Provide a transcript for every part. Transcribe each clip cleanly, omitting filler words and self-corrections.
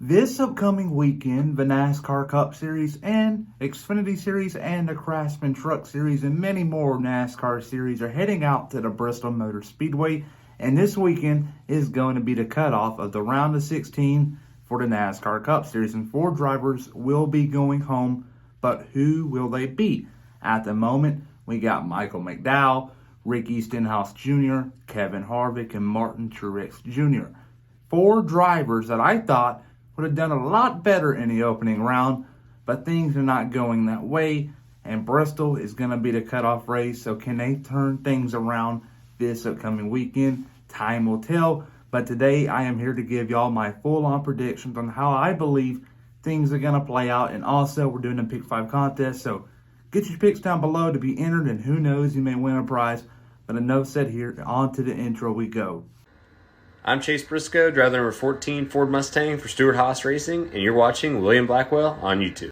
This upcoming weekend, the NASCAR Cup Series and Xfinity Series and the Craftsman Truck Series and many more NASCAR series are heading out to the Bristol Motor Speedway. And this weekend is going to be the cutoff of the round of 16 for the NASCAR Cup Series. And 4 drivers will be going home, but who will they be? At the moment, we got Michael McDowell, Ricky Stenhouse Jr., Kevin Harvick, and Martin Truex Jr. 4 drivers that I thought would have done a lot better in the opening round, but things are not going that way, and Bristol is going to be the cutoff race. So can they turn things around this upcoming weekend? Time will tell, but today I am here to give y'all my full-on predictions on how I believe things are going to play out, and also we're doing a Pick 5 contest, so get your picks down below to be entered, and who knows, you may win a prize. But enough said here, on to the intro we go. I'm Chase Briscoe, driver number 14 Ford Mustang for Stewart Haas Racing, and you're watching William Blackwell on YouTube.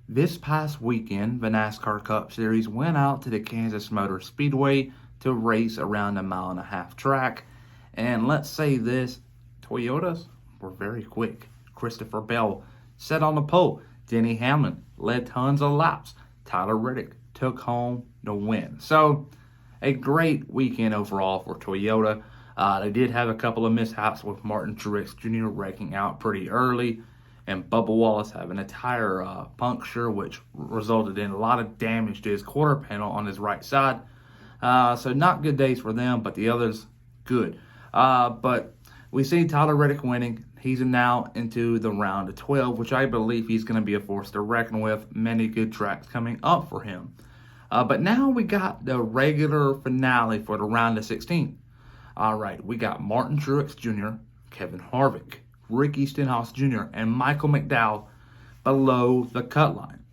This past weekend, the NASCAR Cup Series went out to the Kansas Motor Speedway to race around a 1.5-mile track. And let's say this, Toyotas were very quick. Christopher Bell set on the pole. Denny Hamlin led tons of laps. Tyler Reddick took home the win. So a great weekend overall for Toyota. They did have a couple of mishaps with Martin Truex Jr. wrecking out pretty early and Bubba Wallace having a tire puncture, which resulted in a lot of damage to his quarter panel on his right side. So not good days for them, but the others good. But we see Tyler Reddick winning. He's now into the round of 12, which I believe he's going to be a force to reckon with. Many good tracks coming up for him. But now we got the regular finale for the round of 16. All right, we got Martin Truex Jr., Kevin Harvick, Ricky Stenhouse Jr., and Michael McDowell below the cut line.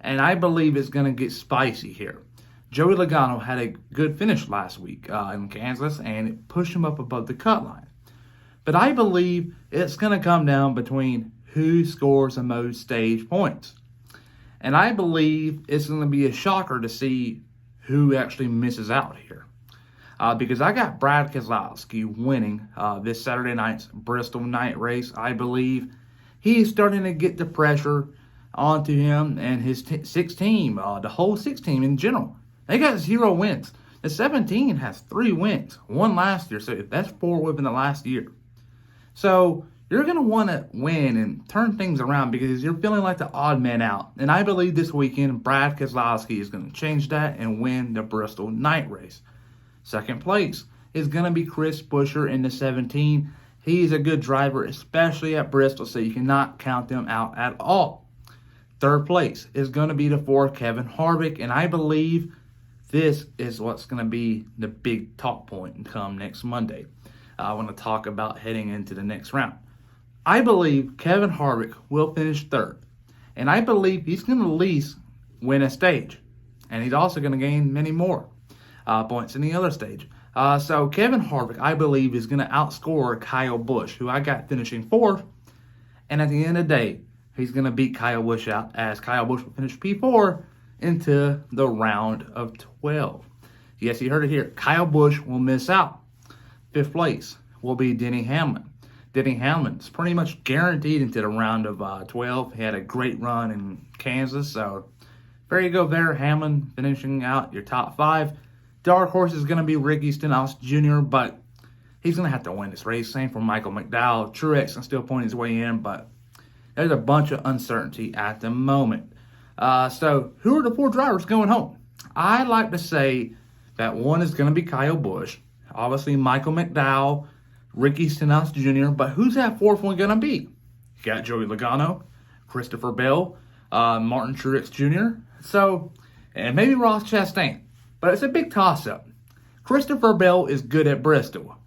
And I believe it's going to get spicy here. Joey Logano had a good finish last week in Kansas, and it pushed him up above the cut line. But I believe it's going to come down between who scores the most stage points. And I believe it's going to be a shocker to see who actually misses out here. Because I got Brad Keselowski winning this Saturday night's Bristol night race. I believe he's starting to get the pressure onto him and his 6 team, the whole 6 team in general. They got 0 wins. The 17 has 3 wins, 1 last year. So that's 4 within the last year. So you're going to want to win and turn things around because you're feeling like the odd man out. And I believe this weekend, Brad Keselowski is going to change that and win the Bristol night race. Second place is going to be Chris Buescher in the 17. He's a good driver, especially at Bristol, so you cannot count them out at all. Third place is going to be the 4 Kevin Harvick, and I believe this is what's going to be the big talk point come next Monday. I want to talk about heading into the next round. I believe Kevin Harvick will finish 3rd. And I believe he's going to at least win a stage. And he's also going to gain many more points in the other stage. So Kevin Harvick, I believe, is going to outscore Kyle Busch, who I got finishing 4th. And at the end of the day, he's going to beat Kyle Busch out as Kyle Busch will finish P4 into the round of 12. Yes, you heard it here. Kyle Busch will miss out. 5th place will be Denny Hamlin. Denny Hamlin's pretty much guaranteed into the round of 12. He had a great run in Kansas, so there you go there. Hamlin finishing out your top 5. Dark horse is going to be Ricky Stenhouse Jr., but he's going to have to win this race. Same for Michael McDowell. Truex can still point his way in, but there's a bunch of uncertainty at the moment. So who are the 4 drivers going home? I like to say that one is going to be Kyle Busch. Obviously, Michael McDowell, Ricky Stenhouse Jr., but who's that 4th one going to be? You got Joey Logano, Christopher Bell, Martin Truex Jr., and maybe Ross Chastain. But it's a big toss-up. Christopher Bell is good at Bristol.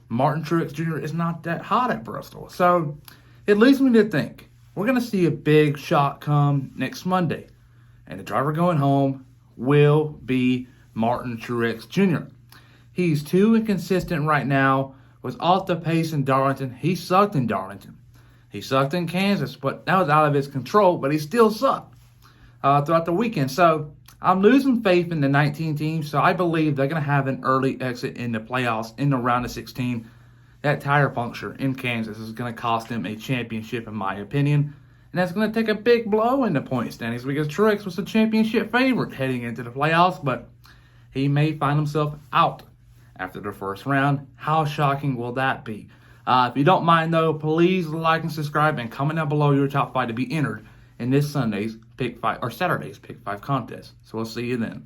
Martin Truex Jr. is not that hot at Bristol. So it leads me to think we're going to see a big shot come next Monday. And the driver going home will be Martin Truex Jr. He's too inconsistent right now. Was off the pace in Darlington. He sucked in Darlington. He sucked in Kansas, but that was out of his control, but he still sucked. throughout the weekend. So I'm losing faith in the 19 teams, so I believe they're going to have an early exit in the playoffs in the round of 16. That tire puncture in Kansas is going to cost them a championship, in my opinion. And that's going to take a big blow in the point standings because Truex was the championship favorite heading into the playoffs, but he may find himself out after the first round. How shocking will that be? If you don't mind, though, please like and subscribe and comment down below your top 5 to be entered in this Saturday's Pick 5 contest. So we'll see you then.